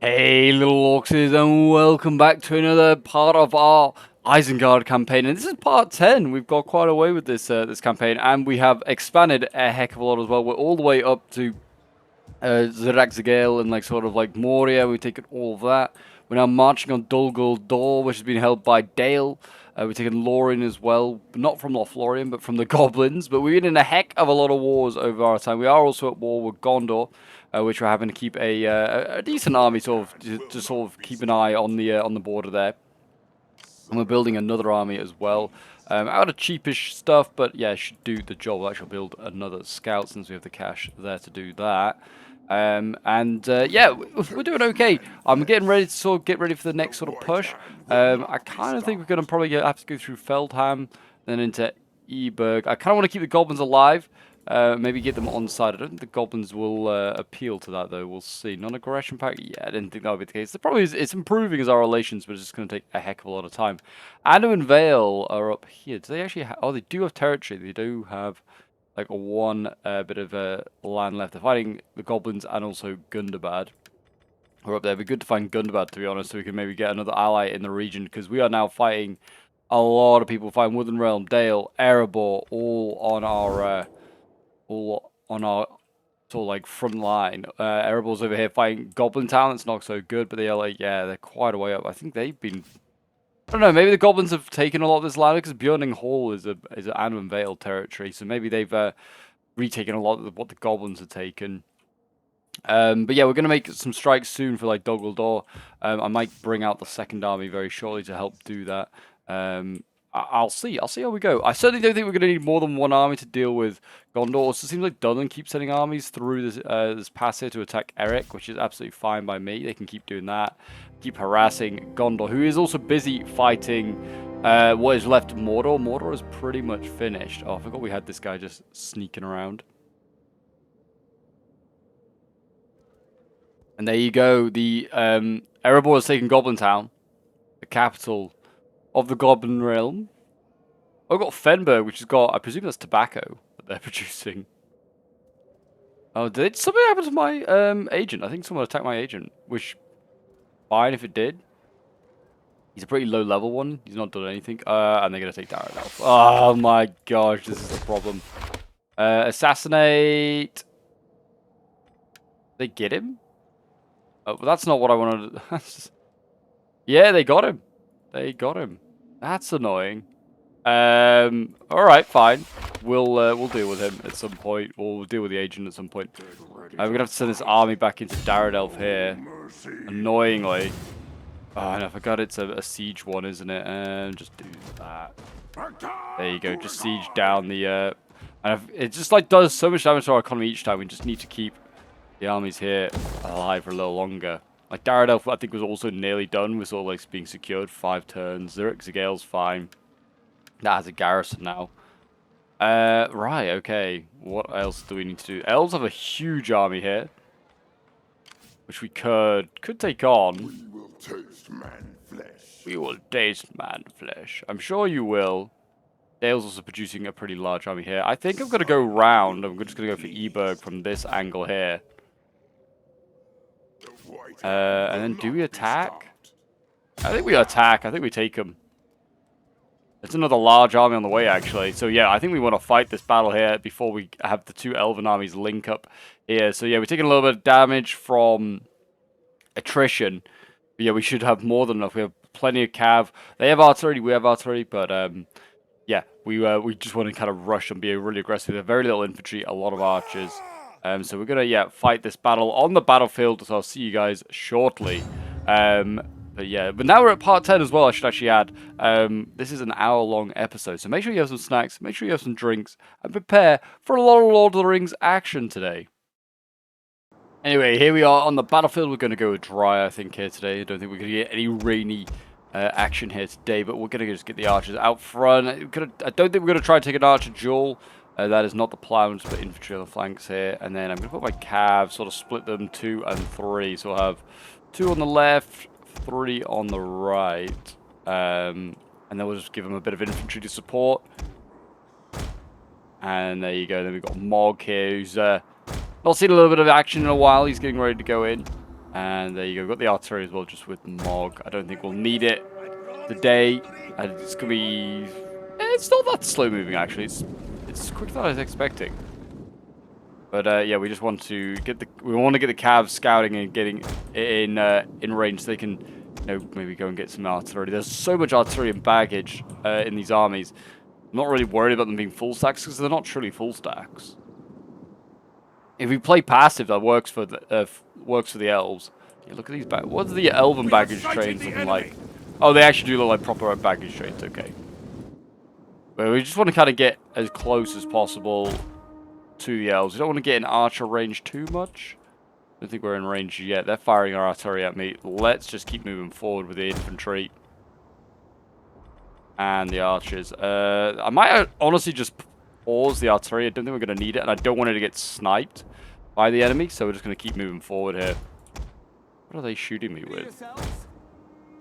Hey little orcses, and welcome back to another part of our Isengard campaign, and this is part 10. We've got quite a way with this campaign, and we have expanded a heck of a lot as well. We're all the way up to Zeragzagale and sort of like Moria. We've taken all of that. We're now marching on Dol, which has been held by Dale. We've taken Lorien as well, not from Lothlorien, but from the goblins. But we've been in a heck of a lot of wars over our time. We are also at war with Gondor, which we're having to keep a decent army to sort of keep an eye on the border there. And we're building another army as well. Out of cheapish stuff, but yeah, should do the job. We'll actually build another scout since we have the cash there to do that. Yeah, we're doing okay. I'm getting ready to sort of get ready for the next sort of push. I kind of think we're going to probably have to go through Feldham, then into Eberg. I kind of want to keep the goblins alive. Maybe get them on side. I don't think the goblins will appeal to that, though. We'll see. Non-aggression pact? Yeah, I didn't think that would be the case. The problem is it's improving as our relations, but it's just going to take a heck of a lot of time. Anno and Vale are up here. Do they actually have... Oh, they do have territory. They do have like one bit of land left. They're fighting the goblins and also Gundabad. We're up there. It'd be good to find Gundabad, to be honest, so we can maybe get another ally in the region, because we are now fighting a lot of people. Fighting Woodland Realm, Dale, Erebor, all on our sort of like front line. Erebor's over here fighting Goblin Town. It's not so good, but they are like, yeah, they're quite a way up. I think they've been... I don't know, maybe the goblins have taken a lot of this land, because Bjorning Hall is an Anno and Vale territory, so maybe they've retaken a lot of what the goblins have taken. But yeah, we're going to make some strikes soon for like Dol. I might bring out the second army very shortly to help do that. I'll see how we go. I certainly don't think we're going to need more than one army to deal with Gondor. So it seems like Dunnan keeps sending armies through this pass here to attack Eric, which is absolutely fine by me. They can keep doing that. Keep harassing Gondor, who is also busy fighting what is left of Mordor. Mordor is pretty much finished. Oh, I forgot we had this guy just sneaking around. And there you go. The Erebor has taken Goblin Town, the capital of the Goblin Realm. I've got Fenberg, which has got, I presume that's tobacco that they're producing. Oh, did something happen to my agent? I think someone attacked my agent, which, fine if it did. He's a pretty low level one. He's not done anything. And they're going to take Darren Elf. Oh my gosh, this is a problem. Assassinate. Did they get him? Oh, but that's not what I wanted. Yeah, they got him. They got him. That's annoying. All right, fine. We'll deal with him at some point. We'll deal with the agent at some point. We're gonna have to send this army back into Darredelf here. Annoyingly. Oh, and I forgot it's a siege one, isn't it? And just do that. There you go. Just siege down the. And it just like does so much damage to our economy each time. We just need to keep the armies here alive for a little longer. Like, Darredelf, I think, was also nearly done with sort of, like, being secured. 5 turns. Zeragzagale's fine. That has a garrison now. Right, okay. What else do we need to do? Elves have a huge army here, which we could take on. We will taste man flesh. We will taste man flesh. I'm sure you will. Dale's also producing a pretty large army here. I think I'm going to go round. I'm just going to go for Eberg from this angle here. And then do we attack? I think we attack. I think we take them. There's another large army on the way, actually. So yeah, I think we want to fight this battle here before we have the two elven armies link up here. So yeah, we're taking a little bit of damage from attrition. But yeah, we should have more than enough. We have plenty of cav. They have artillery. We have artillery. But yeah, we just want to kind of rush and be really aggressive. We have very little infantry, a lot of archers. So we're going to, fight this battle on the battlefield, so I'll see you guys shortly. But yeah, but now we're at part 10 as well, I should actually add. This is an hour-long episode, so make sure you have some snacks, make sure you have some drinks, and prepare for a lot of Lord of the Rings action today. Anyway, here we are on the battlefield. We're going to go dry, I think, here today. I don't think we're going to get any rainy action here today, but we're going to just get the archers out front. I don't think we're going to try and take an archer duel. That is not the plan. I'm just put infantry on the flanks here. And then I'm going to put my cav, sort of split them 2 and 3. So I'll have 2 on the left, 3 on the right. And then we'll just give them a bit of infantry to support. And there you go. Then we've got Mog here, who's not seen a little bit of action in a while. He's getting ready to go in. And there you go. We've got the artillery as well, just with Mog. I don't think we'll need it today. And it's going to be... It's not that slow moving, actually. It's quicker than I was expecting. But yeah, we just want to get the Cavs scouting and getting in range so they can, you know, maybe go and get some artillery. There's so much artillery and baggage in these armies. I'm not really worried about them being full stacks because they're not truly full stacks. If we play passive, that works for the elves. Yeah, look at these what are the elven baggage trains looking like? Oh, they actually do look like proper baggage trains. Okay. But we just want to kind of get as close as possible to the elves. We don't want to get in archer range too much. I don't think we're in range yet. They're firing our artillery at me. Let's just keep moving forward with the infantry and the archers. I might honestly just pause the artillery. I don't think we're going to need it, and I don't want it to get sniped by the enemy, so we're just going to keep moving forward here. What are they shooting me with?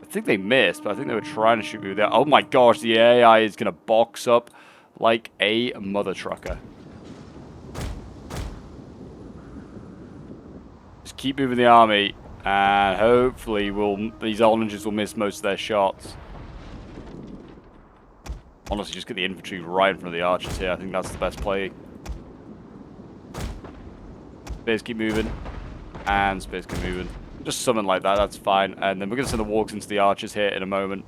I think they missed, but I think they were trying to shoot me with that. Oh my gosh, the AI is going to box up like a mother trucker. Just keep moving the army, and hopefully these oranges will miss most of their shots. Honestly, just get the infantry right in front of the archers here. I think that's the best play. Spears keep moving, and spears keep moving. Just something like that, that's fine. And then we're going to send the wargs into the archers here in a moment.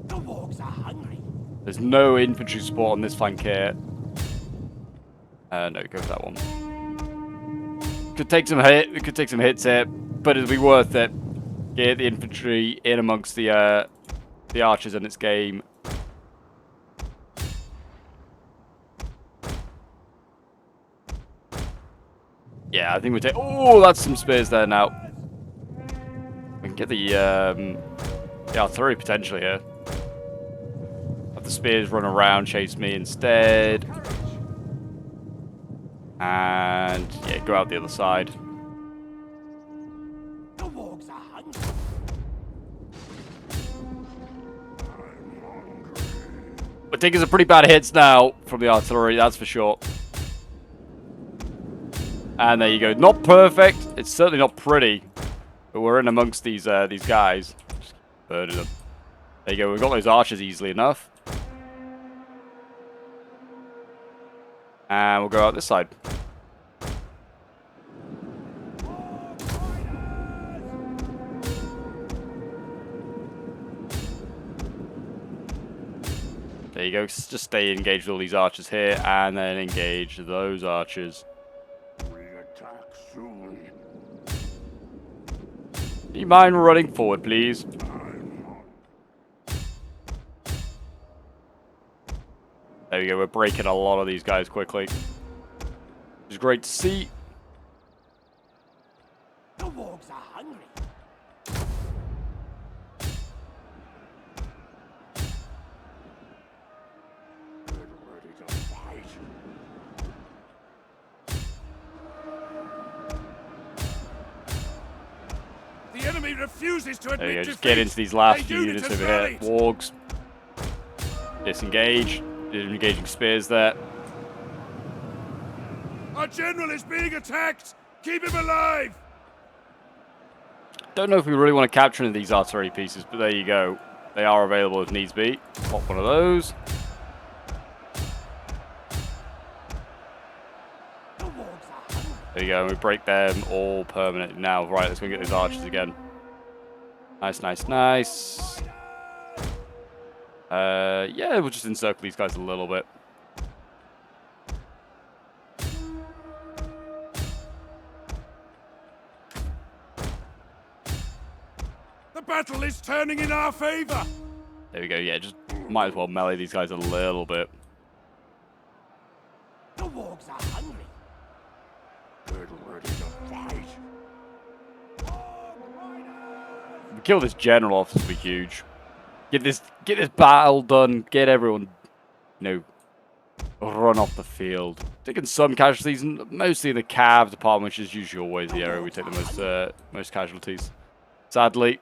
The wargs are hungry. There's no infantry support on this flank here. No, go for that one. Could take some hits here, but it'll be worth it. Get the infantry in amongst the archers in its game. Yeah, I think we take. Oh, that's some spears there now. We can get the artillery potentially here. Have the spears run around, chase me instead. And yeah, go out the other side. The wargs are hungry. We're taking some pretty bad hits now from the artillery, that's for sure. And there you go. Not perfect. It's certainly not pretty, but we're in amongst these guys. Just burning them. There you go. We've got those archers easily enough. And we'll go out this side. There you go. Just stay engaged with all these archers here, and then engage those archers. We attack soon. Do you mind running forward, please? There we go. We're breaking a lot of these guys quickly. Which is great to see. The wargs are hungry. Get ready to fight. The enemy refuses to admit There you go. defeat. Just get into these last Their few units unit over has here. rallied. Wargs. Disengage. Engaging spears there. Our general is being attacked. Keep him alive. Don't know if we really want to capture any of these artillery pieces, but there you go. They are available if needs be. Pop one of those. The wargs are hungry. There you go. We break them all permanently now. Right, let's go get these archers again. Nice, nice, nice. Yeah, we'll just encircle these guys a little bit. The battle is turning in our favor. There we go. Yeah, just might as well melee these guys a little bit. The wargs are hungry. Get ready to fight. If we kill this general off, this will be huge. Get this battle done. Get everyone, you know, run off the field. Taking some casualties, mostly in the cav department, which is usually always the area we take the most casualties. Sadly,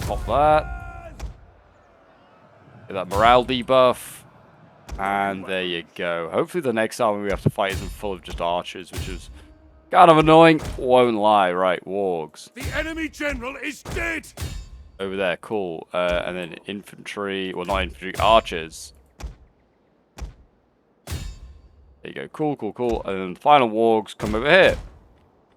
pop that. Get that morale debuff. And there you go. Hopefully the next army we have to fight isn't full of just archers, which is kind of annoying. Won't lie. Right, wargs. The enemy general is dead! Over there, cool. And then infantry, well not infantry, archers. There you go, cool, cool, cool. And then the final wargs come over here.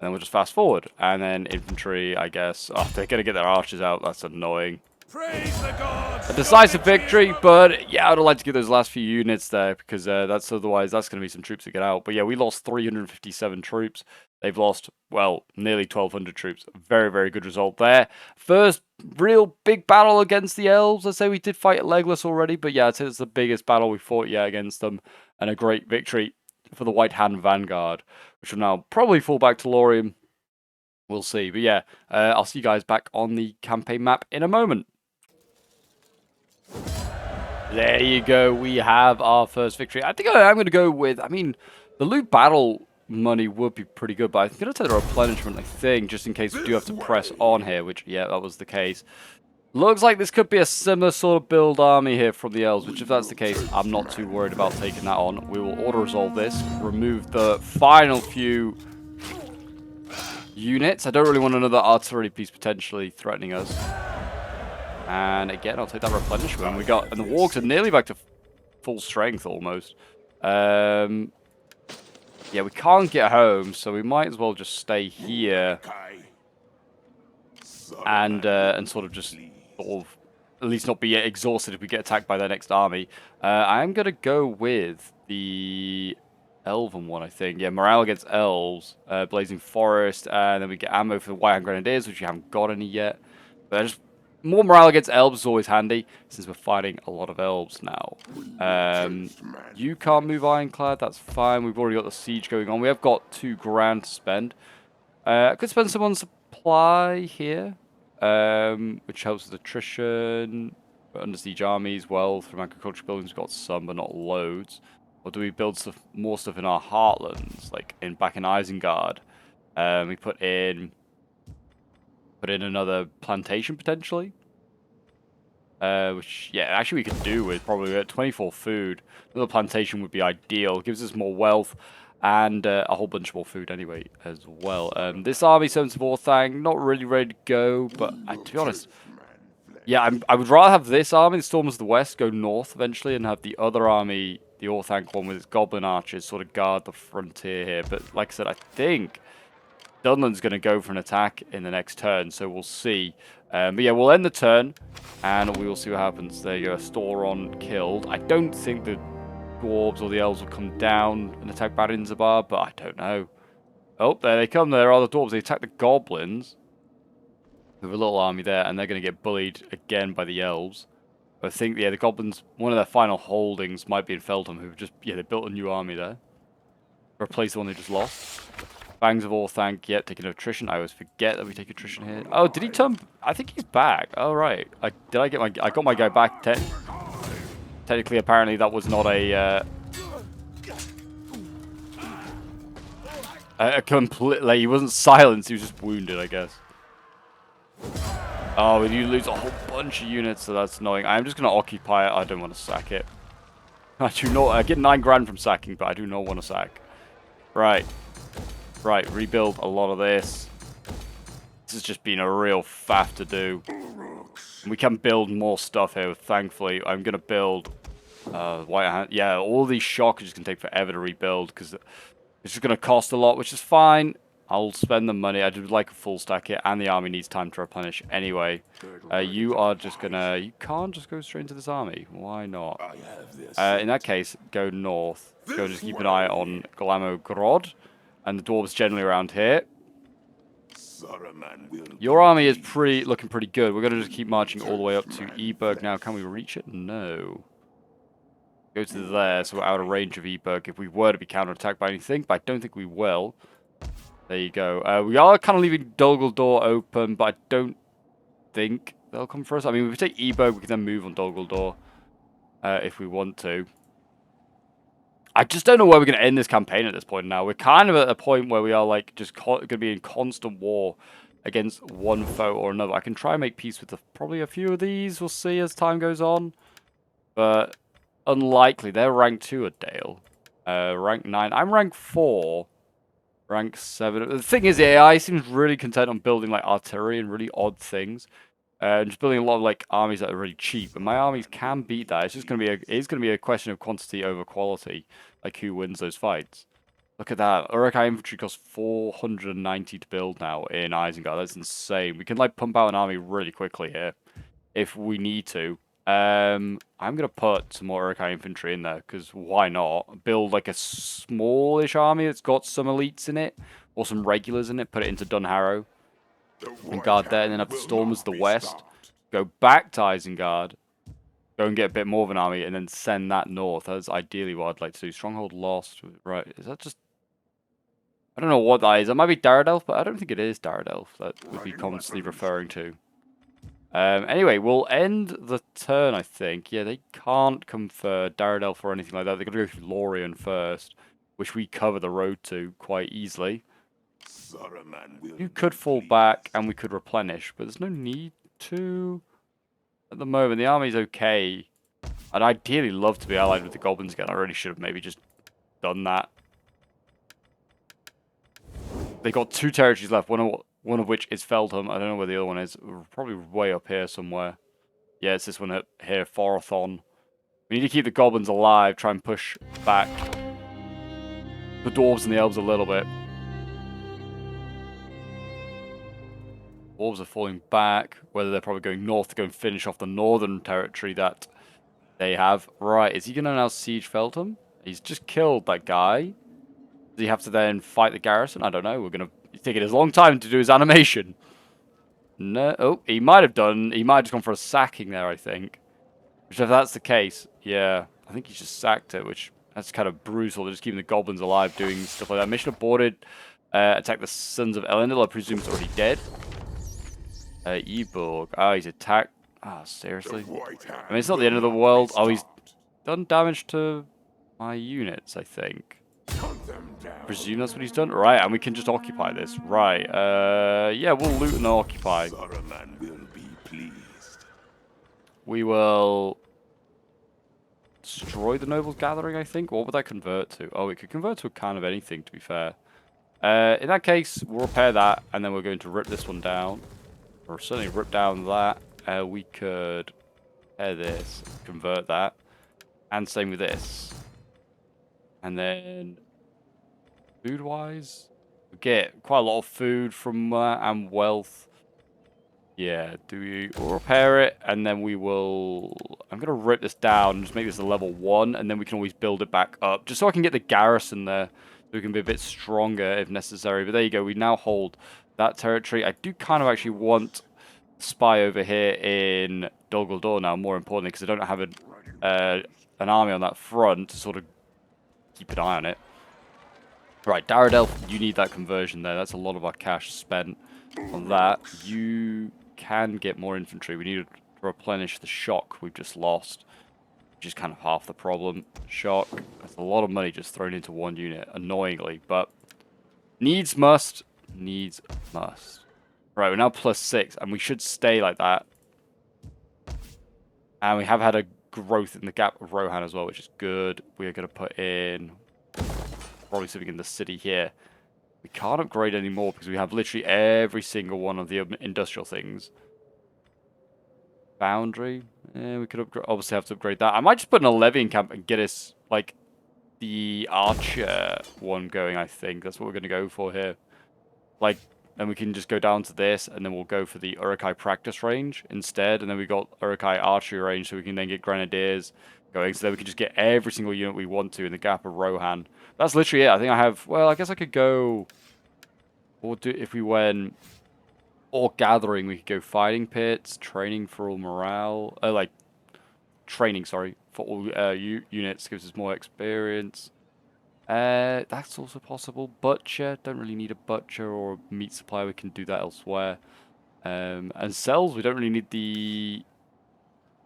And then we'll just fast forward. And then infantry, I guess. Oh, they're going to get their archers out. That's annoying. Praise the gods! A decisive victory, but yeah, I'd like to get those last few units there because otherwise that's going to be some troops to get out. But yeah, we lost 357 troops. They've lost, well, nearly 1,200 troops. Very, very good result there. First real big battle against the elves. I'd say we did fight Legolas already, but yeah, I'd say it's the biggest battle we fought yet against them. And a great victory for the White Hand Vanguard, which will now probably fall back to Lorien. We'll see. But yeah, I'll see you guys back on the campaign map in a moment. There you go. We have our first victory. I think I'm going to go with, I mean, the loot battle money would be pretty good, but I'm going to take the replenishment, I think, just in case we do have to press on here, which, yeah, that was the case. Looks like this could be a similar sort of build army here from the elves, which if that's the case, I'm not too worried about taking that on. We will auto-resolve this, remove the final few units. I don't really want another artillery piece potentially threatening us. And again, I'll take that replenishment. And the wargs are nearly back to full strength almost. Yeah, we can't get home, so we might as well just stay here and sort of just sort of at least not be exhausted if we get attacked by their next army. I'm gonna go with the Elven one, I think. Yeah, morale against elves, Blazing Forest, and then we get ammo for the White Hand Grenadiers, which we haven't got any yet. But just more morale against elves is always handy, since we're fighting a lot of elves now. You can't move Ironclad, that's fine. We've already got the siege going on. We have got $2 grand to spend. I could spend some on supply here, which helps with attrition. Under siege armies, well, from agriculture buildings, we've got some, but not loads. Or do we build more stuff in our heartlands, like back in Isengard? We put in another plantation potentially, which yeah, actually we could do with probably at 24 food. Another plantation would be ideal. It gives us more wealth and a whole bunch more food anyway as well. This army, Sons of Orthanc, not really ready to go, but to be honest, yeah, I would rather have this army, the Stormers of the West, go north eventually, and have the other army, the Orthanc one with its goblin archers, sort of guard the frontier here. But like I said, I think Dunland's going to go for an attack in the next turn, so we'll see. But yeah, we'll end the turn, and we will see what happens. There you go, Storon killed. I don't think the dwarves or the elves will come down and attack Bad Inzabar, but I don't know. Oh, there they come. There are the dwarves. They attack the goblins. We have a little army there, and they're going to get bullied again by the elves. But I think, yeah, the goblins, one of their final holdings might be in Feldham, who've just, yeah, they built a new army there. Replace the one they just lost. Fangs of Orthanc, yeah, taking attrition. I always forget that we take attrition here. Oh, did he turn? I think he's back. Oh, right. I got my guy back. Technically, apparently, that was not a complete, like, he wasn't silenced, he was just wounded, I guess. Oh, you lose a whole bunch of units, so that's annoying. I'm just going to occupy it. I don't want to sack it. I do not. I get 9 grand from sacking, but I do not want to sack. Right. Right, rebuild a lot of this. This has just been a real faff to do. We can build more stuff here, thankfully. I'm going to build White Hand. Yeah, all these shockers can take forever to rebuild because it's just going to cost a lot, which is fine. I'll spend the money. I would like a full stack here, and the army needs time to replenish anyway. You are just gonna... You can't just go straight into this army. Why not? In that case, go north. Go and just keep an eye on Glamogrod, and the dwarves generally around here. Your army is looking pretty good. We're gonna just keep marching all the way up to Eberg now. Can we reach it? No. Go to there, so we're out of range of Eberg if we were to be counterattacked by anything, but I don't think we will. There you go. We are kind of leaving Dol Guldur open, but I don't think they'll come for us. I mean, if we take Eberg, we can then move on Dol Guldur if we want to. I just don't know where we're going to end this campaign at this point now. We're kind of at a point where we are like just going to be in constant war against one foe or another. I can try and make peace with probably a few of these. We'll see as time goes on. But unlikely. They're rank 2 at Dale. Rank 9. I'm rank 4. Rank 7. The thing is, the AI seems really content on building like artillery and really odd things. And just building a lot of like armies that are really cheap. And my armies can beat that. It's just gonna be a question of quantity over quality. Like who wins those fights. Look at that. Urukai infantry costs 490 to build now in Isengard. That's insane. We can like pump out an army really quickly here if we need to. I'm gonna put some more Urukai infantry in there because why not? Build like a smallish army that's got some elites in it or some regulars in it. Put it into Dunharrow and guard there, and then have the Stormers the west. Go back to Isengard. Go and get a bit more of an army, and then send that north. That's ideally what I'd like to do. Stronghold lost. Right? Is that just? I don't know what that is. That might be Daredelf, but I don't think it is Daredelf. That would be constantly referring to. Anyway, we'll end the turn, I think. Yeah, they can't confer Daredelf or anything like that. They're going to go through Lorien first, which we cover the road to quite easily. You could fall back, and we could replenish, but there's no need to. At the moment, the army's okay. I'd ideally love to be allied with the Goblins again. I really should have maybe just done that. They got 2 territories left, one of which is Feldham. I don't know where the other one is. Probably way up here somewhere. Yeah, it's this one up here, Forathon. We need to keep the Goblins alive, try and push back the Dwarves and the Elves a little bit. Dwarves are falling back, whether they're probably going north to go and finish off the northern territory that they have. Right, is he going to now siege Feldham? He's just killed that guy. Does he have to then fight the garrison? I don't know. We're going to take it a long time to do his animation. No, oh, he might have done. He might have just gone for a sacking there, I think. Which, if that's the case, yeah, I think he's just sacked it, which that's kind of brutal. They're just keeping the Goblins alive, doing stuff like that. Mission aborted. Attack the Sons of Elendil. I presume it's already dead. Eborg. Oh, he's attacked. Oh, seriously? I mean, it's not the end of the world. Oh, he's done damage to my units, I think. Presume that's what he's done. Right, and we can just occupy this. Right. Yeah, we'll loot and occupy. We will destroy the Nobles Gathering, I think. What would that convert to? Oh, it could convert to a kind of anything, to be fair. In that case, we'll repair that, and then we're going to rip this one down. Or certainly rip down that. We could repair this, convert that, and same with this. And then, food-wise, we get quite a lot of food from that and wealth. Yeah, we'll repair it, and then we will. I'm gonna rip this down and just make this a level 1, and then we can always build it back up, just so I can get the garrison there, so we can be a bit stronger if necessary. But there you go. We now hold that territory. I do kind of actually want spy over here in Dol Guldur now, more importantly, because I don't have an army on that front to sort of keep an eye on it. Right, Daredelf, you need that conversion there. That's a lot of our cash spent on that. You can get more infantry. We need to replenish the shock we've just lost, which is kind of half the problem. Shock, that's a lot of money just thrown into one unit, annoyingly, but needs must. Needs must. Right, we're now +6, and we should stay like that. And we have had a growth in the Gap of Rohan as well, which is good. We are going to put in probably something in the city here. We can't upgrade anymore because we have literally every single one of the industrial things. Foundry, we could obviously have to upgrade that. I might just put in a levying camp and get us like the archer one going. I think that's what we're going to go for here. Like, and we can just go down to this, and then we'll go for the Urukai practice range instead. And then we got Urukai archery range, so we can then get grenadiers going. So then we can just get every single unit we want to in the Gap of Rohan. That's literally it. I think I have. Well, I guess I could go. Or do if we went or gathering, we could go fighting pits, training for all morale. Like training, sorry, for all units gives us more experience. That's also possible. Butcher, don't really need a butcher or a meat supply. We can do that elsewhere. And cells, we don't really need the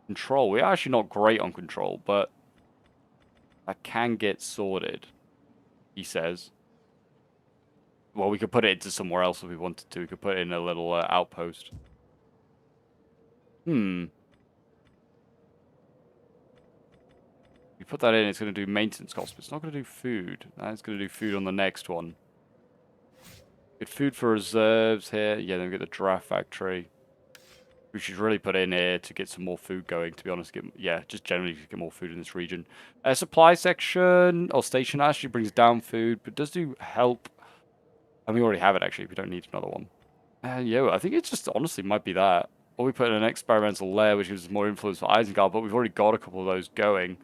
control. We're actually not great on control, but that can get sorted, he says. Well, we could put it into somewhere else if we wanted to. We could put it in a little outpost. We You put that in, it's going to do maintenance costs, but it's not going to do food. It's going to do food on the next one. Get food for reserves here. Yeah, then we get the draft factory. We should really put in here to get some more food going, to be honest. Yeah, just generally to get more food in this region. Supply section, or station actually brings down food, but does do help. And we already have it, actually. We don't need another one. Yeah, I think it just honestly might be that. Or we put in an experimental lair, which gives more influence for Isengard, but we've already got a couple of those going.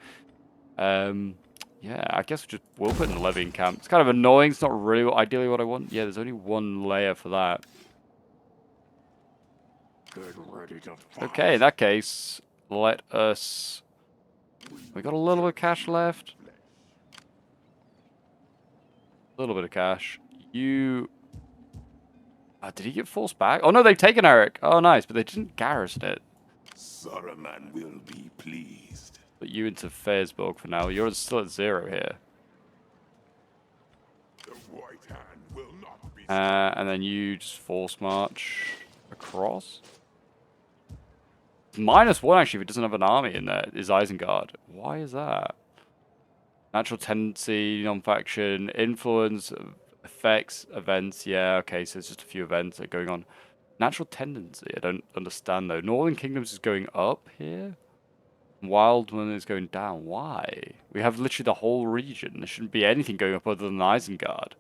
Yeah, I guess we'll put in the levying camp. It's kind of annoying. It's not really ideally what I want. Yeah, there's only one layer for that. Get ready to fight. Okay, in that case, let us... We got a little bit of cash left. A little bit of cash. You... did he get forced back? Oh no, they've taken Eric. Oh nice, but they didn't garrison it. Saruman will be pleased. Put you into Fairsburg for now. You're still at 0 here. The White Hand will not be And then you just force march across. -1 actually if it doesn't have an army in there is Isengard. Why is that? Natural tendency, non-faction, influence, effects, events. Yeah, okay, so it's just a few events that are going on. Natural tendency, I don't understand though. Northern Kingdoms is going up here. Wildman is going down. Why? We have literally the whole region. There shouldn't be anything going up other than Isengard.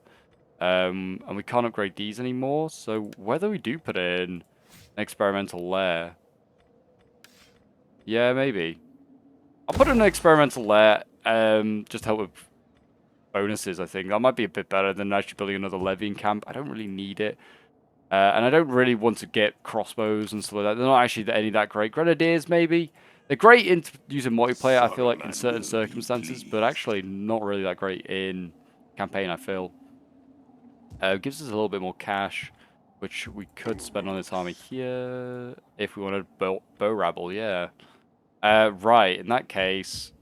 And we can't upgrade these anymore. So whether we do put in an experimental lair. Yeah, maybe. I'll put in an experimental lair. Just help with bonuses, I think. That might be a bit better than actually building another levying camp. I don't really need it. And I don't really want to get crossbows and stuff like that. They're not actually any that great. Grenadiers, maybe. They're great in using multiplayer, I feel like, in certain circumstances, but actually not really that great in campaign, I feel. It gives us a little bit more cash, which we could spend on this army here, if we wanted bow rabble, yeah. Right, in that case,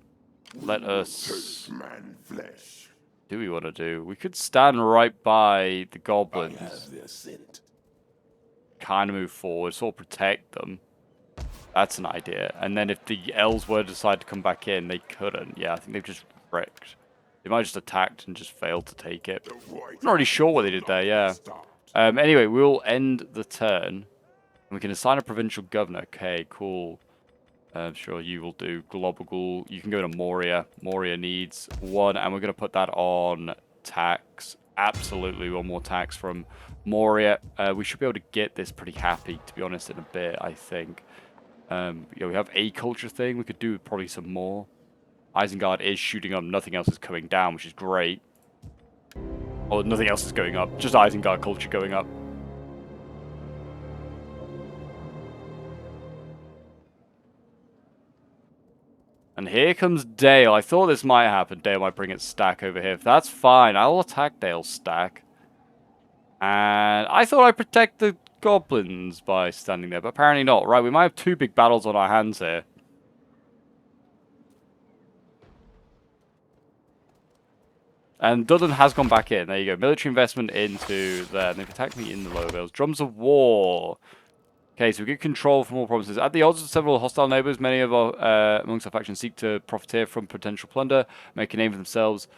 let us... man flesh. Do we want to do? We could stand right by the I goblins. have their scent. Kind of move forward, sort of protect them. That's an idea. And then if the elves were to decide to come back in, they couldn't. Yeah, I think they've just wrecked. They might have just attacked and just failed to take it. I'm not really sure what they did there, yeah. Anyway, we'll end the turn. We can assign a provincial governor. Okay, cool. Sure, you will do global. You can go to Moria. Moria needs 1, and we're going to put that on tax. Absolutely, 1 more tax from Moria. We should be able to get this pretty happy, to be honest, in a bit, I think. Yeah, we have a culture thing. We could do probably some more. Isengard is shooting up. Nothing else is coming down, which is great. Oh, nothing else is going up. Just Isengard culture going up. And here comes Dale. I thought this might happen. Dale might bring its stack over here. If that's fine, I'll attack Dale's stack. And I thought I'd protect the goblins by standing there, but apparently not. Right, we might have 2 big battles on our hands here. And Dudden has gone back in. There you go. Military investment into there. And they've attacked me in the lower vales. Drums of war. Okay, so we get control from all provinces. At the odds of several hostile neighbours, many of our amongst our factions seek to profiteer from potential plunder, make a name for themselves.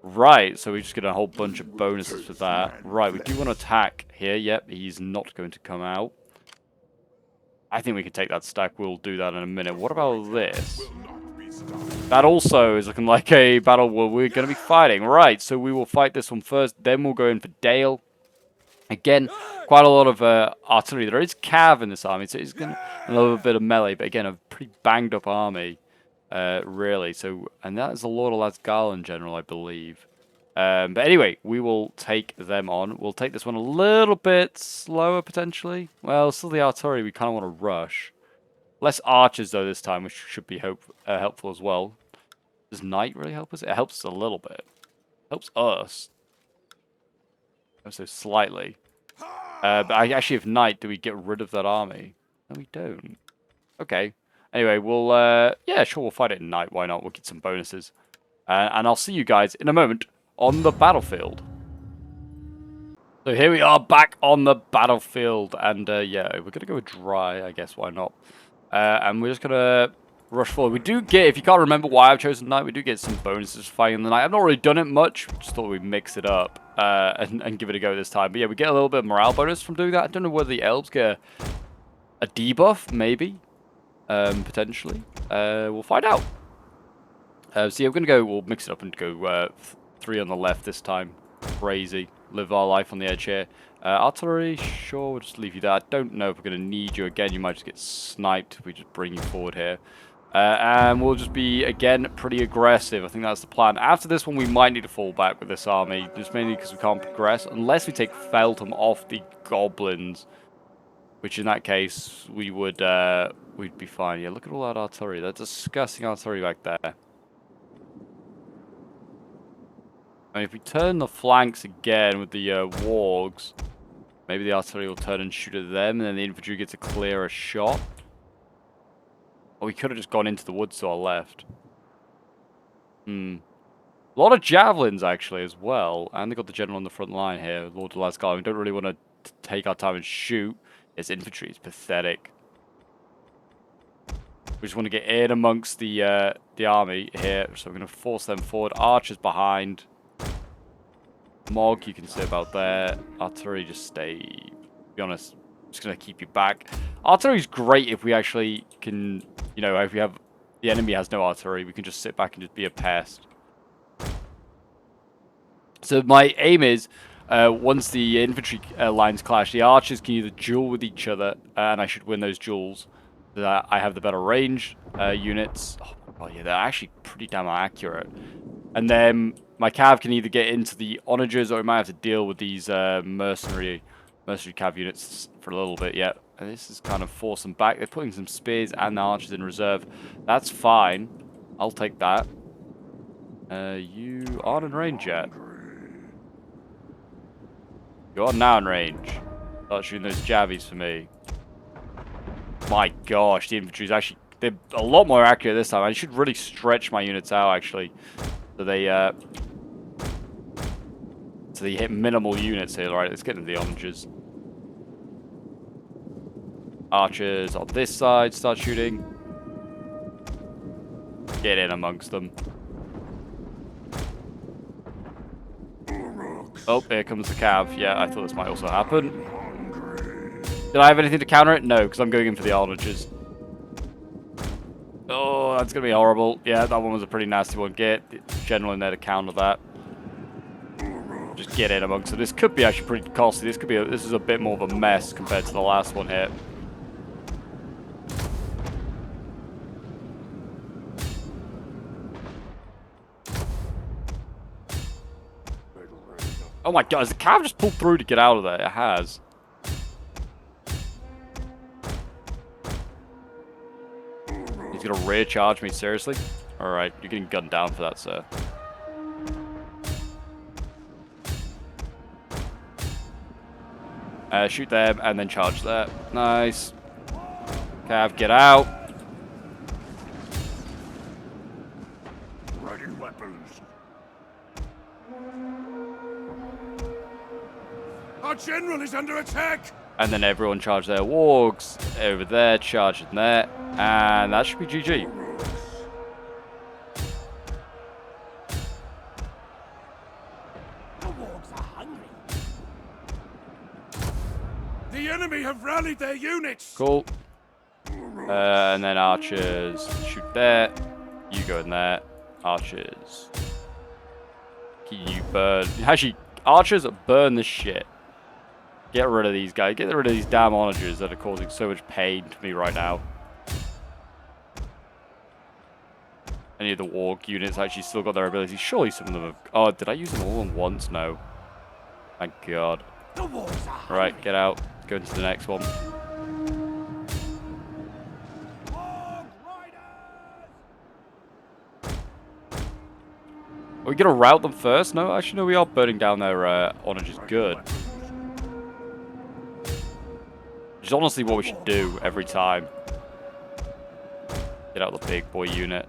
Right, so we just get a whole bunch of bonuses for that. Right, we do want to attack here. Yep, he's not going to come out. I think we can take that stack. We'll do that in a minute. What about this? That also is looking like a battle where we're going to be fighting. Right, so we will fight this one first. Then we'll go in for Dale. Again, quite a lot of artillery. There is cav in this army, so it's going to a little bit of melee. But again, a pretty banged up army, really. So, and that is the Lord of Lasgal in general, I believe. But anyway, we will take them on. We'll take this one a little bit slower, potentially. Well, still the artillery, we kind of want to rush. Less archers, though, this time, which should be helpful as well. Does Knight really help us? It helps us a little bit. Helps us. Oh, so slightly. But actually, if Knight, do we get rid of that army? No, we don't. Okay. Anyway, we'll... yeah, sure, we'll fight it in Knight. Why not? We'll get some bonuses. And I'll see you guys in a moment on the battlefield. So here we are back on the battlefield. And, yeah, we're going to go dry, I guess. Why not? And we're just going to rush forward. We do get, if you can't remember why I've chosen Knight, we do get some bonuses for fighting the Knight. I've not really done it much, just thought we'd mix it up and give it a go this time. But yeah, we get a little bit of morale bonus from doing that. I don't know whether the elves get a debuff, maybe, potentially. We'll find out. So yeah, we're gonna go. We'll mix it up and go 3 on the left this time. Crazy, live our life on the edge here. Artillery, sure, we'll just leave you there. I don't know if we're gonna need you again. You might just get sniped if we just bring you forward here. And we'll just be again pretty aggressive. I think that's the plan. After this one, we might need to fall back with this army, just mainly because we can't progress unless we take Feltham off the goblins. Which in that case, we would we'd be fine. Yeah, look at all that artillery. That's disgusting artillery back there. I mean, if we turn the flanks again with the wargs, maybe the artillery will turn and shoot at them, and then the infantry gets a clearer shot. Or we could have just gone into the woods to our left. A lot of javelins, actually, as well. And they got the general on the front line here, Lord of Lasgard. We don't really want to take our time and shoot. His infantry is pathetic. We just want to get in amongst the army here, so we're going to force them forward. Archers behind. Mog, you can say about there. Artillery, just stay. To be honest, I'm just going to keep you back. Artillery is great if we actually can, you know, if we have the enemy has no artillery, we can just sit back and just be a pest. So my aim is, once the infantry lines clash, the archers can either duel with each other, and I should win those duels. So that I have the better range units. Oh yeah, they're actually pretty damn accurate. And then my cav can either get into the onagers, or we might have to deal with these mercenary cav units for a little bit. Yeah, and this is kind of force them back. They're putting some spears and the archers in reserve. That's fine. I'll take that. You aren't in range yet. You are now in range. Start shooting those javies for me. My gosh, the infantry is actually, they're a lot more accurate this time. I should really stretch my units out, actually. So they hit minimal units here. All right, let's get into the onagers. Archers on this side, start shooting. Get in amongst them. Oh, here comes the cav. Yeah, I thought this might also happen. Did I have anything to counter it? No, because I'm going in for the onagers. Oh, that's going to be horrible. Yeah, that one was a pretty nasty one. Get the general in there to counter that. Just get in amongst it. This could be actually pretty costly. This could be this is a bit more of a mess compared to the last one here. Oh my god, has the cav just pulled through to get out of there? It has. He's gonna rear charge me, seriously? Alright, you're getting gunned down for that, sir. Shoot them and then charge there. Nice. Cav, get out. Ready weapons. Our general is under attack. And then everyone charge their wargs over there, charging there, and that should be GG. The wargs are hungry. The enemy have rallied their units. Cool. And then archers shoot there. You go in there. Archers. You burn. Actually, archers burn the shit. Get rid of these guys. Get rid of these damn onagers that are causing so much pain to me right now. Any of the warg units actually still got their abilities. Surely some of them have... Oh, did I use them all at once? No. Thank God. The wargs are Alright, get out. Go into the next one. Warg riders. Are we going to rout them first? No, actually, no, we are burning down their onagers. Good. Which is honestly what we should do every time. Get out the big boy unit.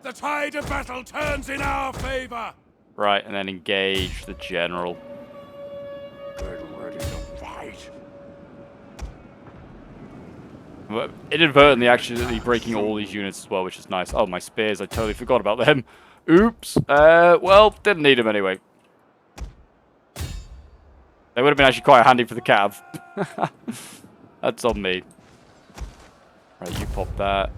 The tide of battle turns in our favor. Right, and then engage the general. Get ready to fight. But inadvertently actually breaking all these units as well, which is nice. Oh, my spears, I totally forgot about them. Oops. Well, didn't need them anyway. They would have been actually quite handy for the cav. That's on me. Right, you pop that.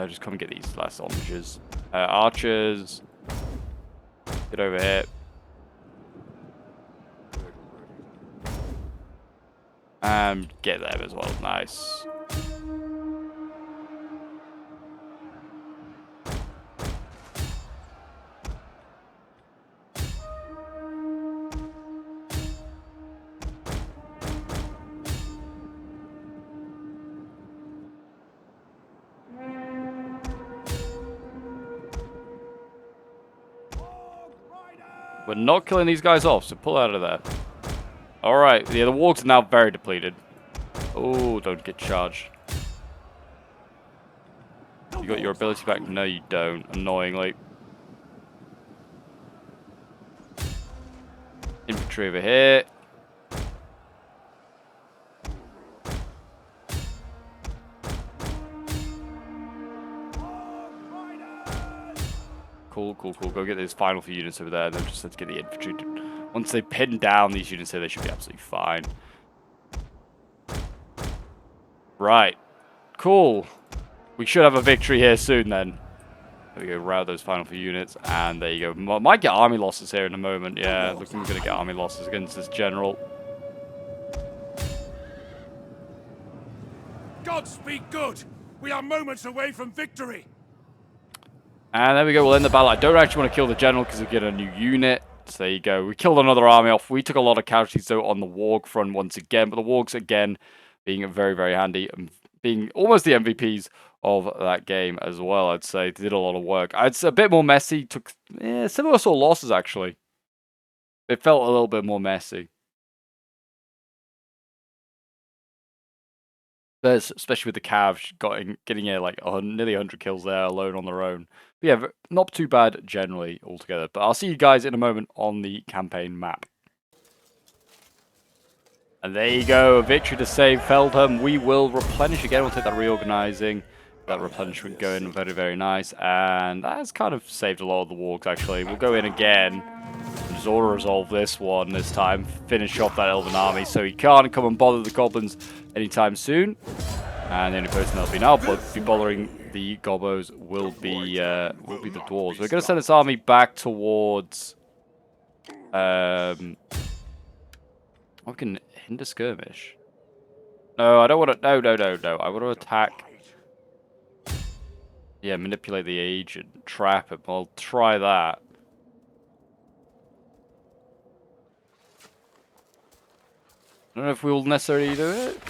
Just come and get these last oranges. Archers. Get over here. And get them as well. Nice. We're not killing these guys off, so pull out of there. Alright, yeah, the wargs are now very depleted. Oh, don't get charged. You got your ability back? No, you don't, annoyingly. Infantry over here. Cool, cool, cool. Go get those final few units over there, and then just let's get the infantry. Once they pin down these units here, they should be absolutely fine. Right. Cool. We should have a victory here soon, then. There we go, route those final few units, and there you go. Might get army losses here in a moment. Yeah, looking we're going to get army losses against this general. Godspeed good. We are moments away from victory. And there we go, we'll end the battle. I don't actually want to kill the general because we get a new unit. So there you go. We killed another army off. We took a lot of casualties, though, on the warg front once again. But the wargs, again, being very, very handy and being almost the MVPs of that game as well, I'd say. They did a lot of work. It's a bit more messy. Took similar sort of losses, actually. It felt a little bit more messy. Especially with the Cav getting like nearly 100 kills there alone on their own. But yeah, not too bad generally altogether. But I'll see you guys in a moment on the campaign map. And there you go, a victory to save Feldham. We will replenish again. We'll take that reorganizing. That replenishment going very, very nice. And that has kind of saved a lot of the wargs, actually. We'll go in again and just auto-resolve this one this time. Finish off that Elven army so he can't come and bother the goblins anytime soon. And the only person that'll be now be bothering the gobos will be the dwarves. We're going to send this army back towards... we can hinder skirmish. No, I don't want to... No. I want to attack... Yeah, manipulate the agent, trap him. I'll try that. I don't know if we'll necessarily do it.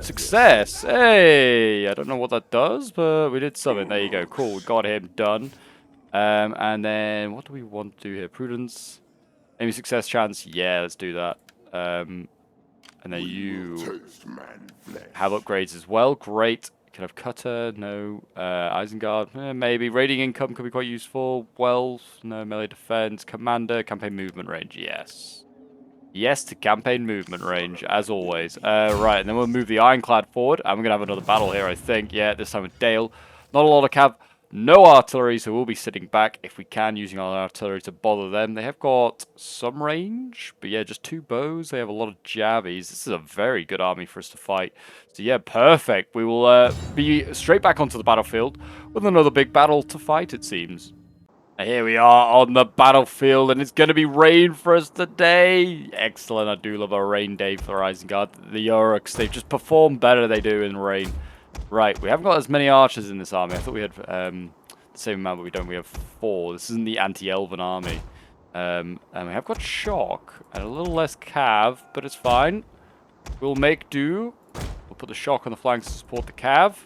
Success! Hey! I don't know what that does, but we did something. There you go. Cool, we got him done. And then, what do we want to do here? Prudence. Any success chance? Yeah, let's do that. And then you have upgrades as well. Great. Can have cutter, no. Isengard, maybe. Raiding income could be quite useful. Wealth, no. Melee defense. Commander, campaign movement range, yes. Yes to campaign movement range, as always. Right, and then we'll move the Ironclad forward. And we're going to have another battle here, I think. Yeah, this time with Dale. Not a lot of cav. No artillery, so we'll be sitting back if we can, using our artillery to bother them. They have got some range, but yeah, just 2 bows. They have a lot of jabbies. This is a very good army for us to fight. So yeah, perfect. We will be straight back onto the battlefield with another big battle to fight, it seems. And here we are on the battlefield, and it's going to be rain for us today. Excellent. I do love a rain day for Isengard. The Uruks, they just perform better they do in rain. Right, we haven't got as many archers in this army. I thought we had the same amount, but we don't. We have 4. This isn't the anti-elven army. And we have got shock and a little less cav, but it's fine. We'll make do. We'll put the shock on the flanks to support the cav.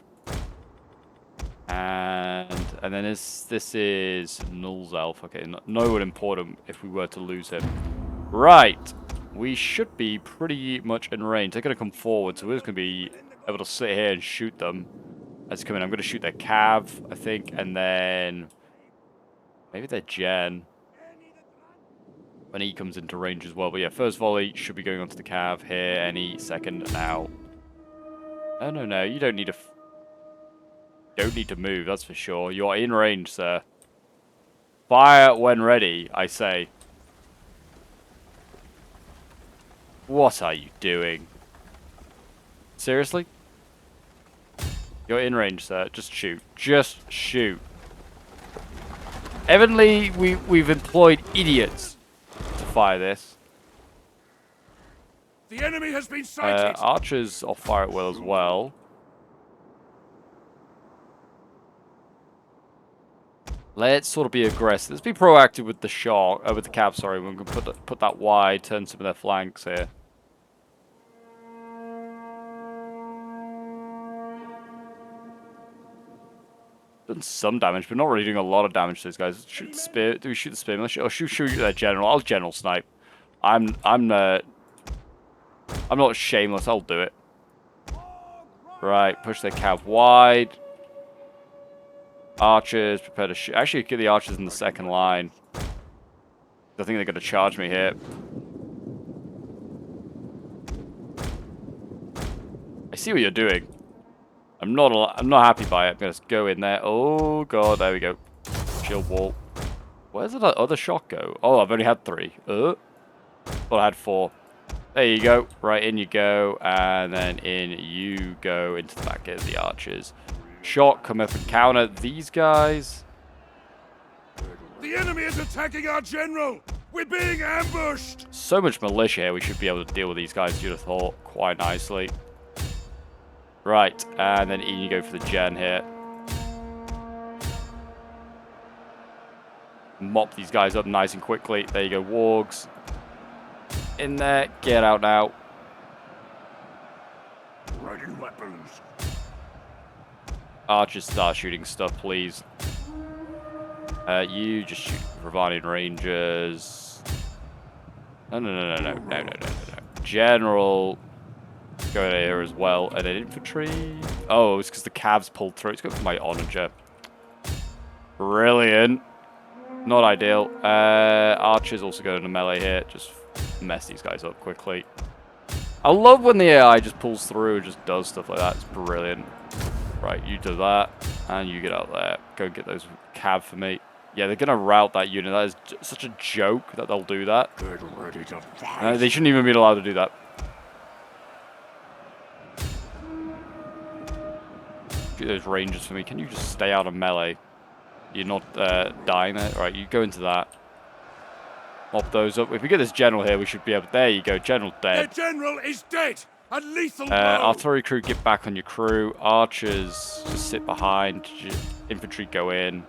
And then this is Null's elf. Okay, no one important if we were to lose him. Right, we should be pretty much in range. They're going to come forward, so we're just going to be able to sit here and shoot them as they come in. I'm going to shoot their cav, I think, and then maybe their gen. when he comes into range as well. But yeah, first volley should be going onto the cav here any second now. No, you don't need to... don't need to move, that's for sure. You're in range, sir. Fire when ready, I say. What are you doing? Seriously? You're in range, sir. Just shoot. Just shoot. Evidently, we've employed idiots to fire this. The enemy has been sighted. Archers off fire at will as well. Let's sort of be aggressive. Let's be proactive with the shot, with the cav. Sorry, we're going to put that wide, turn some of their flanks here. Done some damage, but not really doing a lot of damage to these guys. Shoot the spear. Do we shoot the spearman? Oh, shoot their general. I'll general snipe. I'm not shameless. I'll do it. Right, push their cav wide. Archers, prepare to shoot. Actually, get the archers in the second line. I think they're going to charge me here. I see what you're doing. I'm not happy by it. I'm going to go in there. Oh, God. There we go. Shield wall. Where's that other shot go? Oh, I've only had 3. Thought I had 4. There you go. Right, in you go. And then in you go into the back of the archers. Shot, come up and counter these guys. The enemy is attacking our general. We're being ambushed. So much militia here. We should be able to deal with these guys, you'd have thought, quite nicely. Right, and then in you go for the gen here. Mop these guys up nice and quickly. There you go, wargs. In there, get out now. Ready weapons. Archers start shooting stuff, please. You just shoot Ravanian Rangers. No. General. Go in here as well. And then infantry. Oh, it's because the cavs pulled through. It's going for my onager. Brilliant. Not ideal. Archers also go into melee here. Just mess these guys up quickly. I love when the AI just pulls through and just does stuff like that. It's brilliant. Right, you do that. And you get out there. Go get those cav for me. Yeah, they're going to rout that unit. That is such a joke that they'll do that. They shouldn't even be allowed to do that. Shoot those rangers for me. Can you just stay out of melee? You're not dying there. Right, you go into that. Mop those up. If we get this general here, we should be able... There you go, general dead. The general is dead. A lethal blow. Artillery crew, get back on your crew. Archers, just sit behind. Infantry, go in.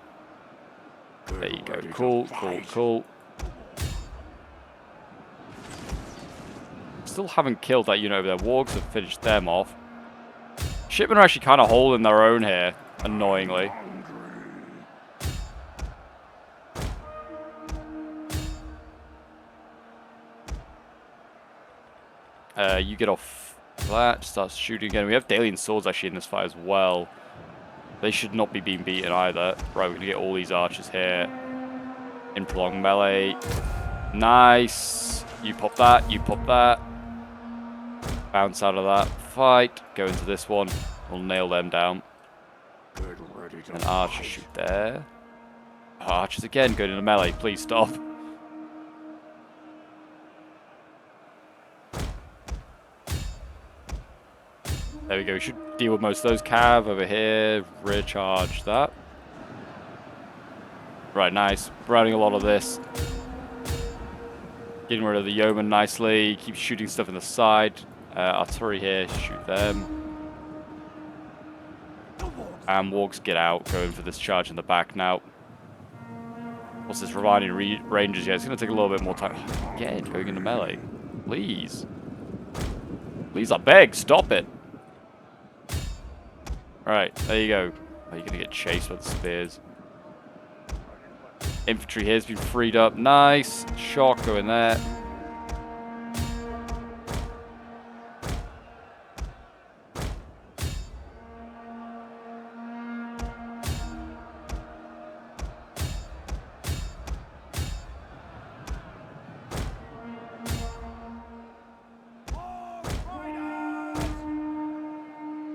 There you go. Cool. Still haven't killed that unit over there. Wargs have finished them off. Shipmen are actually kind of holding their own here, annoyingly. You get off that, start shooting again. We have Dalian swords actually in this fight as well. They should not be being beaten either. Right, we're going to get all these archers here. In prolonged melee. Nice. You pop that, you pop that. Bounce out of that fight. Go into this one. We'll nail them down. And archers shoot there. Archers again, going into melee. Please stop. There we go. We should deal with most of those. Cav over here. Recharge that. Right, nice. Routing a lot of this. Getting rid of the yeoman nicely. Keep shooting stuff in the side. Artillery here. Shoot them. And wargs get out. Going for this charge in the back now. What's this Ravanian Rangers? Yeah, it's going to take a little bit more time. Again, going into melee. Please. Please, I beg. Stop it. Alright, there you go. Oh, you're going to get chased with the spears. Infantry here has been freed up. Nice. Shock, go in there.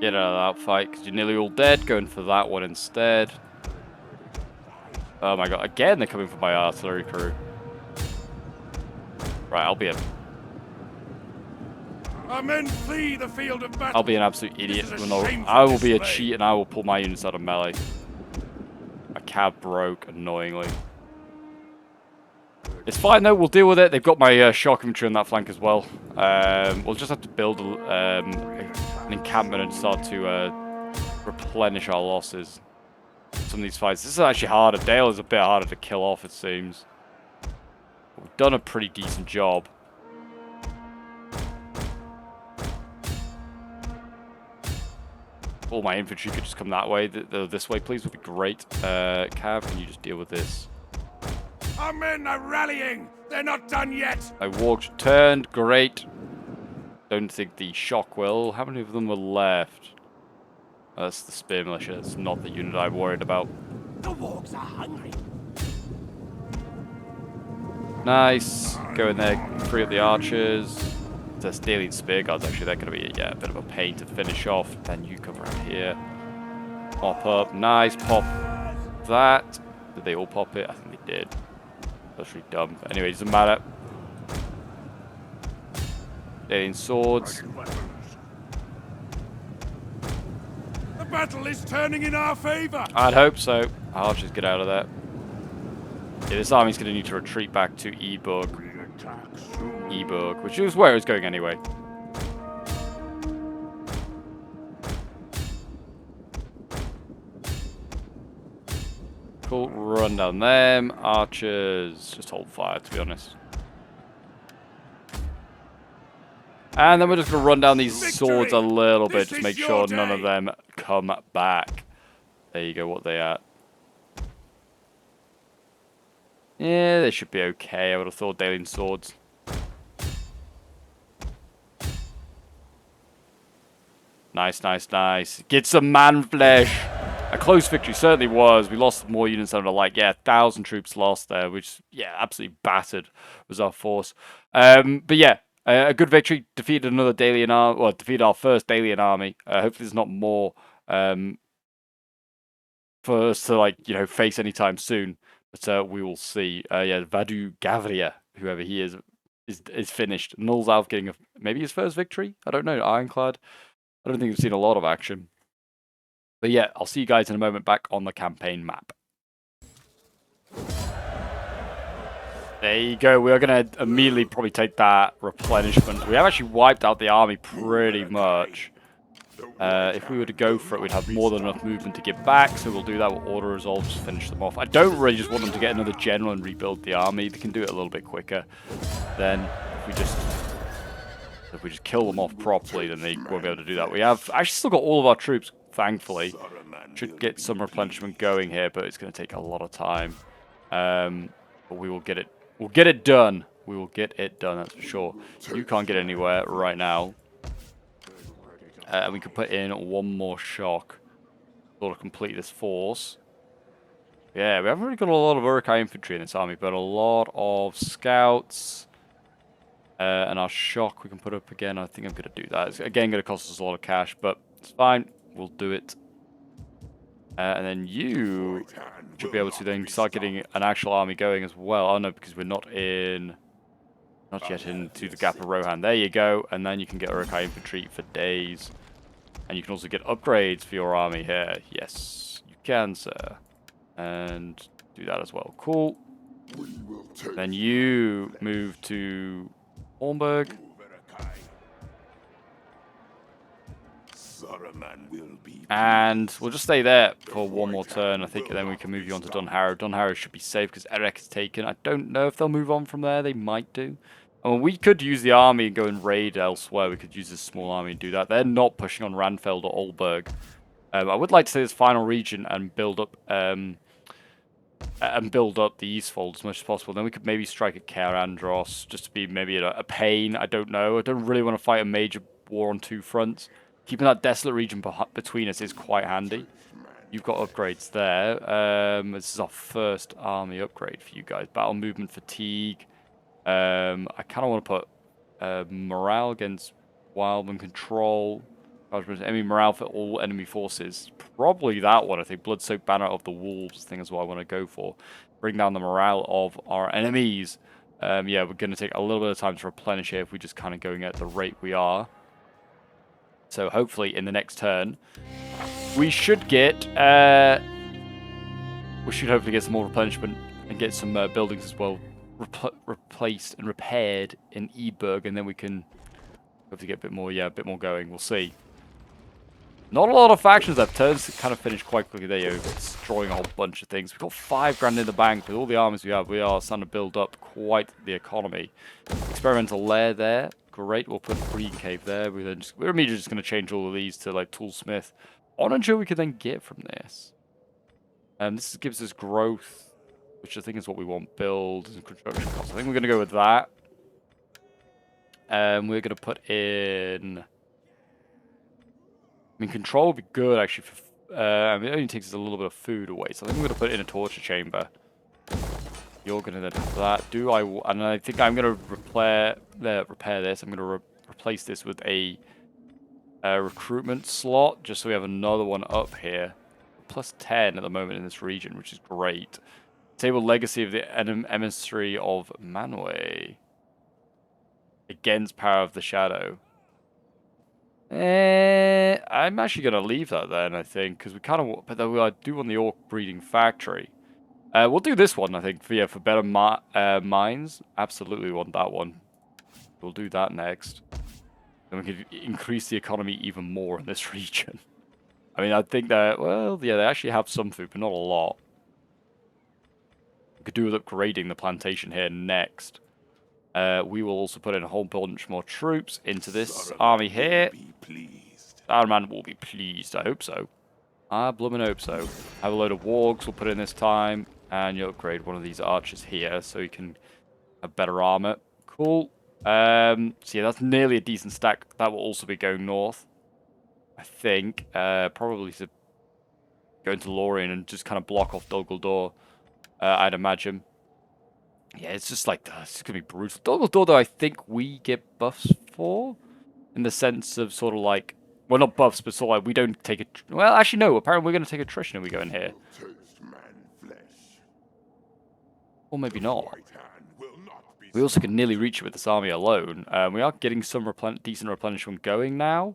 Get out of that fight, because you're nearly all dead. Going for that one instead. Oh my god, again they're coming for my artillery crew. Right, I'll be Our men flee the field of battle. I'll be an absolute idiot. This is a When shameful I will be a display. cheat and I will pull my units out of melee. My cab broke, annoyingly. It's fine though, we'll deal with it. They've got my shock infantry on that flank as well. We'll just have to build an encampment and start to replenish our losses. Some of these fights. This is actually harder. Dale is a bit harder to kill off, it seems. But we've done a pretty decent job. All my infantry could just come that way. This way, please, would be great. Cav, can you just deal with this? Our men are rallying. They're not done yet. My wargs returned. Great. Don't think the shock will. How many of them were left? Oh, that's the spear militia. It's not the unit I'm worried about. The wargs are hungry. Nice. Go in there, free up the archers. They're stealing spear guards, actually. They're going to be a bit of a pain to finish off. Then you come around here. Pop up. Nice. Pop that. Did they all pop it? I think they did. That's really dumb. But anyway, it doesn't matter. Stealing swords. The battle is turning in our favor. I'd hope so. Archers, get out of there. Yeah, this army's going to need to retreat back to Eburg, which is where it's going anyway. Cool, run down them. Archers, just hold fire, to be honest. And then we're just going to run down these swords a little bit, just make sure none of them come back. There you go, what they at? Yeah, they should be okay. I would have thought Daling swords. Nice, nice, nice. Get some man flesh. A close victory certainly was. We lost more units than I'd like. Yeah, 1,000 troops lost there, which, yeah, absolutely battered was our force. But yeah, a good victory. Defeated another Dalian army. Well, defeated our first Dalian army. Hopefully there's not more for us to, like, you know, face anytime soon. But we will see. Yeah, Vadu Gavria, whoever he is finished. Null's out getting maybe his first victory? I don't know. Ironclad? I don't think we've seen a lot of action. But yeah, I'll see you guys in a moment back on the campaign map. There you go. We are going to immediately probably take that replenishment. We have actually wiped out the army pretty much. If we were to go for it, we'd have more than enough movement to get back, so we'll do that. We'll order resolve, just finish them off. I don't really just want them to get another general and rebuild the army. They can do it a little bit quicker. Then, if we just kill them off properly, then they won't be able to do that. We have actually still got all of our troops, thankfully. Should get some replenishment going here, but it's going to take a lot of time. But we will get it. We'll get it done. We will get it done, that's for sure. You can't get anywhere right now. And we could put in one more shock sort of complete this force. Yeah, we haven't really got a lot of Uruk-hai infantry in this army, but a lot of scouts. And our shock we can put up again. I think I'm going to do that. It's again going to cost us a lot of cash, but it's fine. We'll do it. And then you should be able to then start getting an actual army going as well. Oh no, because we're not yet into the Gap of Rohan. There you go. And then you can get Uruk-hai infantry for days. And you can also get upgrades for your army here. Yes, you can, sir. And do that as well. Cool. Then you move to Hornburg. And we'll just stay there for one more turn, I think, and then we can move you on to Dunharrow. Dunharrow should be safe because Erech is taken. I don't know if they'll move on from there. They might do. I mean, we could use the army and go and raid elsewhere. We could use this small army and do that. They're not pushing on Ranfeld or Olberg. I would like to say this final region and build up the Eastfold as much as possible. Then we could maybe strike at Caer Andros just to be maybe a pain. I don't know. I don't really want to fight a major war on two fronts. Keeping that desolate region between us is quite handy. You've got upgrades there. This is our first army upgrade for you guys. Battle movement fatigue. I kind of want to put morale against Wildman control. Enemy morale for all enemy forces. Probably that one, I think. Blood-soaked banner of the wolves, I think is what I want to go for. Bring down the morale of our enemies. Yeah, we're going to take a little bit of time to replenish here if we're just kind of going at the rate we are. So hopefully in the next turn, we should get... we should hopefully get some more replenishment and get some buildings as well replaced and repaired in Eberg, and then we can hopefully get a bit more, a bit more going. We'll see. Not a lot of factions left. Turns kind of finished quite quickly. There you go, destroying a whole bunch of things. We've got 5 grand in the bank. With all the armies we have, we are starting to build up quite the economy. Experimental lair there. Great. We'll put a breeding cave there. We're immediately just going to change all of these to like toolsmith. Onager we can then get from this. This gives us growth, which I think is what we want. Build and construction costs. I think we're going to go with that. We're going to put in... I mean, control would be good, actually. I mean, it only takes us a little bit of food away, so I think we're going to put it in a torture chamber. You're going to then have that. And I think I'm going to repair this. I'm going to replace this with a recruitment slot, just so we have another one up here. Plus 10 at the moment in this region, which is great. Table Legacy of the Emissary of Manwë. Against Power of the Shadow. I'm actually going to leave that then, I think, because we kind of... But I do want the Orc Breeding Factory. We'll do this one, I think, for better mines. Absolutely want that one. We'll do that next. Then we can increase the economy even more in this region. I mean, I think that, well, yeah, they actually have some food, but not a lot. We could do with upgrading the plantation here next. We will also put in a whole bunch more troops into this army here. Saruman will be pleased, I hope so. I bloomin' hope so. Have a load of wargs we'll put in this time. And you'll upgrade one of these archers here so you can have better armor. Cool. So yeah, that's nearly a decent stack. That will also be going north. I think. Probably to go into Lorien and just kind of block off Dol Guldur, I'd imagine. Yeah, it's just like, it's going to be brutal. Dol Guldur, though, I think we get buffs for. In the sense of sort of like, well, not buffs, but sort of like we don't take it. Well, actually, no. Apparently, we're going to take attrition if we go in here. Or maybe not. We also can nearly reach it with this army alone. We are getting some decent replenishment going now.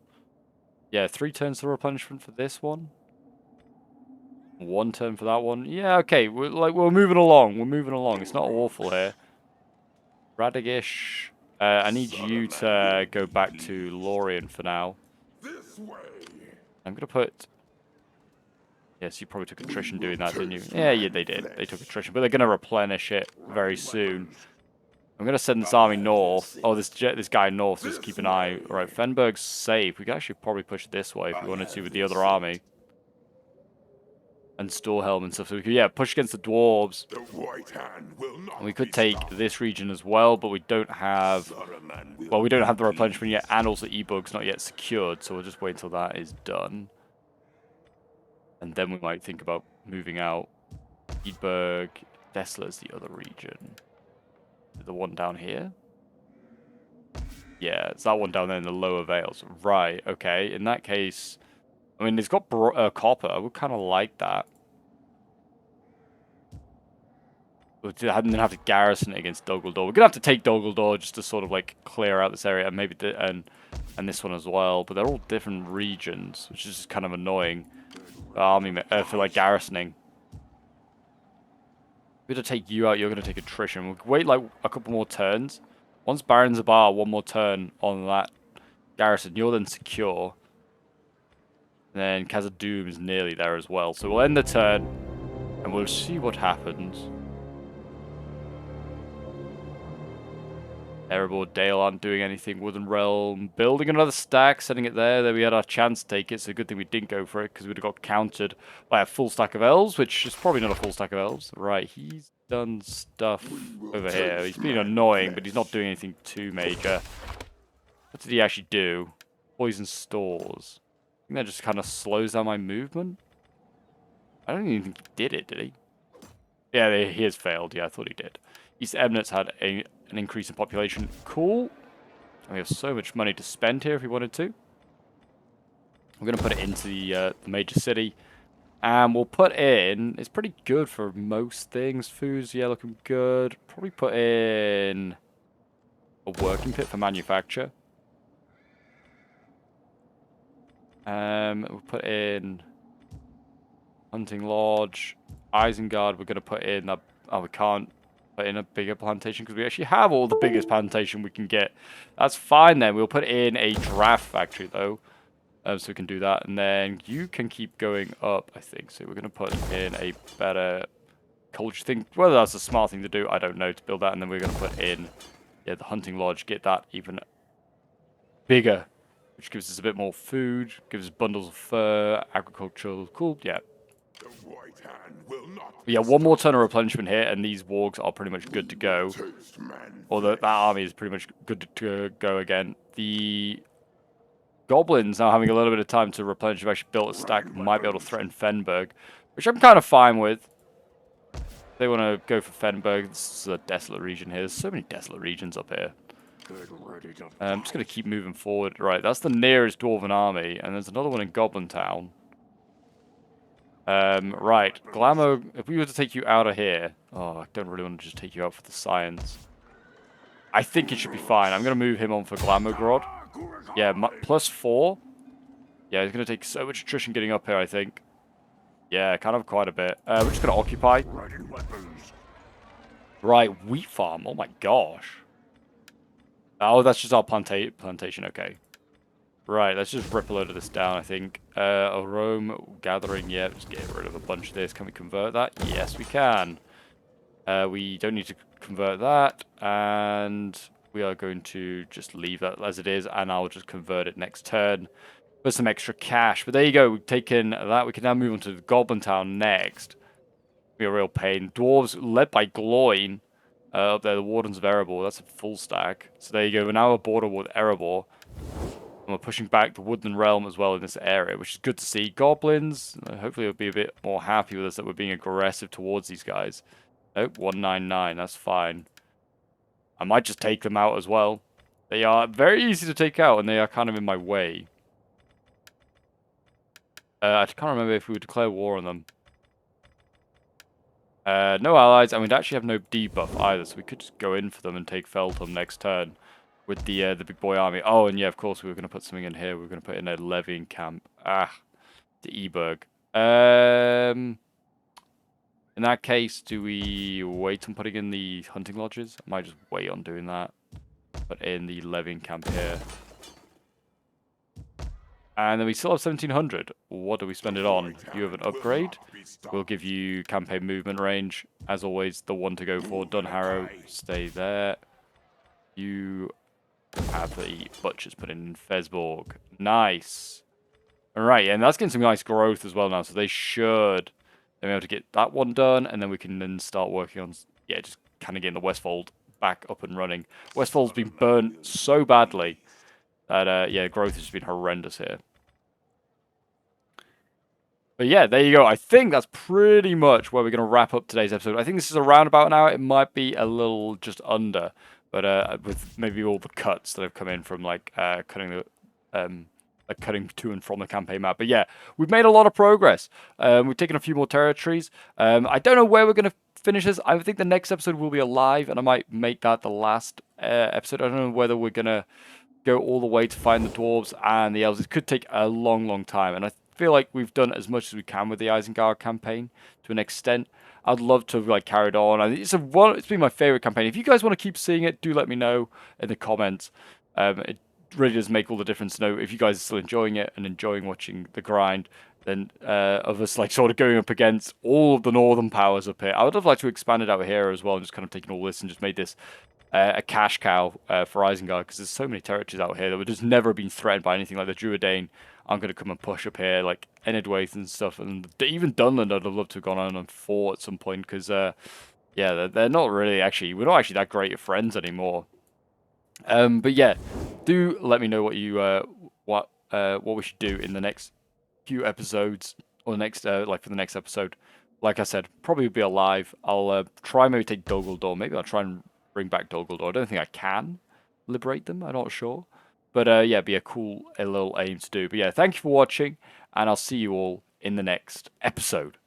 Yeah, 3 turns to replenishment for this one. 1 turn for that one. Yeah, okay. We're moving along. We're moving along. It's not awful here. Radagish, I need you to go back to Lorien for now. I'm gonna put. Yes, you probably took attrition doing that, didn't you? Yeah, they did. They took attrition, but they're gonna replenish it very soon. I'm gonna send this army north. Oh, this guy north. Just keep an eye. All right, Fenberg's safe. We could actually probably push this way if we wanted to with the other army. And Storhelm and stuff. So we could, yeah, push against the dwarves. And we could take this region as well, but we don't have. Well, we don't have the replenishment yet, and also Ebug's not yet secured. So we'll just wait until that is done. And then we might think about moving out. Edberg, Desla's the other region. The one down here? Yeah, it's that one down there in the lower Vales. Right, okay. In that case, I mean, it's got copper. I would kind of like that. We'll have to garrison it against Dol Guldur. We're going to have to take Dol Guldur just to sort of like clear out this area. And maybe and this one as well. But they're all different regions, which is just kind of annoying. Army for like garrisoning. We're going to take you out, you're going to take attrition. We'll wait like a couple more turns. Once Baron Zabar, 1 more turn on that garrison, you're then secure. And then Khazad-dûm is nearly there as well. So we'll end the turn, and we'll see what happens. Erebor, Dale aren't doing anything. Wooden Realm, building another stack, setting it there. There we had our chance to take it, so good thing we didn't go for it, because we'd have got countered by a full stack of elves, which is probably not a full stack of elves. Right, he's done stuff over here. He's been annoying, but he's not doing anything too major. What did he actually do? Poison Stores. I think that just kind of slows down my movement. I don't even think he did he? Yeah, he has failed. Yeah, I thought he did. East Emnit's had an increase in population. Cool. And we have so much money to spend here if we wanted to. We're going to put it into the major city. And we'll put in... It's pretty good for most things. Food's, yeah, looking good. Probably put in a working pit for manufacture. We'll put in hunting lodge. Isengard, we're going to put in... Oh, we can't put in a bigger plantation because we actually have all the biggest plantation we can get. That's fine then. We'll put in a draft factory, though. So we can do that, and then you can keep going up, I think. So we're going to put in a better culture thing. Whether that's a smart thing to do, I don't know, to build that. And then we're going to put in, yeah, the hunting lodge, get that even bigger, which gives us a bit more food, gives us bundles of fur, agricultural, cool, yeah. The white hand will not But yeah, one more turn of replenishment here, and these wargs are pretty much good to go. taste man. Or that army is pretty much good to go again. The Goblins now having a little bit of time to replenish. Have actually built a stack, might be able to threaten Fenberg, which I'm kind of fine with. They want to go for Fenberg. This is a desolate region here. There's so many desolate regions up here. I'm just going to keep moving forward. Right, that's the nearest Dwarven army, and there's another one in Goblin Town. Right, Glamo, if we were to take you out of here... Oh, I don't really want to just take you out for the science. I think it should be fine. I'm going to move him on for Glamogrod. Yeah, +4. Yeah, he's going to take so much attrition getting up here, I think. Yeah, kind of quite a bit. We're just going to occupy. Right, wheat farm. Oh my gosh. Oh, that's just our plantation. Okay. Right, let's just rip a load of this down, I think. A Rome gathering. Yeah, just get rid of a bunch of this. Can we convert that? Yes, we can. We don't need to convert that. And... we are going to just leave that as it is, and I'll just convert it next turn for some extra cash. But there you go, we've taken that. We can now move on to the Goblin Town next. Be a real pain. Dwarves led by Gloin up there, the Wardens of Erebor. That's a full stack. So there you go, we're now a border with Erebor. And we're pushing back the Woodland Realm as well in this area, which is good to see. Goblins, hopefully they'll be a bit more happy with us that we're being aggressive towards these guys. Nope, 199, that's fine. I might just take them out as well. They are very easy to take out, and they are kind of in my way. I can't remember if we would declare war on them. No allies, and we'd actually have no debuff either, so we could just go in for them and take Feltham next turn with the big boy army. Oh, and yeah, of course, we were going to put something in here. We were going to put in a levying camp. To Eberg. In that case, do we wait on putting in the hunting lodges? I might just wait on doing that. Put in the levying camp here. And then we still have 1700. What do we spend it on? You have an upgrade. We'll give you campaign movement range. As always, the one to go for. Dunharrow, stay there. You have the butchers put in Fesborg. Nice. Alright, and that's getting some nice growth as well now. So they should... then we're able to get that one done, and then we can then start working on, yeah, just kind of getting the Westfold back up and running. Westfold's been burnt so badly that, yeah, growth has been horrendous here. But yeah, there you go. I think that's pretty much where we're going to wrap up today's episode. I think this is around about an hour. It might be a little just under, but with maybe all the cuts that have come in from, like, cutting to and from the campaign map. But yeah, we've made a lot of progress. We've taken a few more territories. I don't know where we're going to finish this. I think the next episode will be alive, and I might make that the last episode. I don't know whether we're going to go all the way to find the dwarves and the elves. It could take a long, long time, and I feel like we've done as much as we can with the Isengard campaign to an extent. I'd love to have, like, carried on. It's been my favorite campaign. If you guys want to keep seeing it, do let me know in the comments. It really does make all the difference to know if you guys are still enjoying it and enjoying watching the grind, then of us, like, sort of going up against all of the northern powers up here. I would have liked to expand it out here as well and just kind of taken all this and just made this a cash cow for Isengard, because there's so many territories out here that would just never been threatened by anything. Like the Druidane, I'm going to come and push up here, like Enedwaith and stuff, and even Dunland I'd have loved to have gone on and fought at some point, because yeah, they're not really actually, we're not actually that great of friends anymore. But yeah, do let me know what you what we should do in the next few episodes, or next like for the next episode. Like I said, probably be alive. I'll try maybe take Dol Guldur. Maybe I'll try and bring back Dol Guldur. I don't think I can liberate them. I'm not sure. But yeah, be a cool little aim to do. But yeah, thank you for watching, and I'll see you all in the next episode.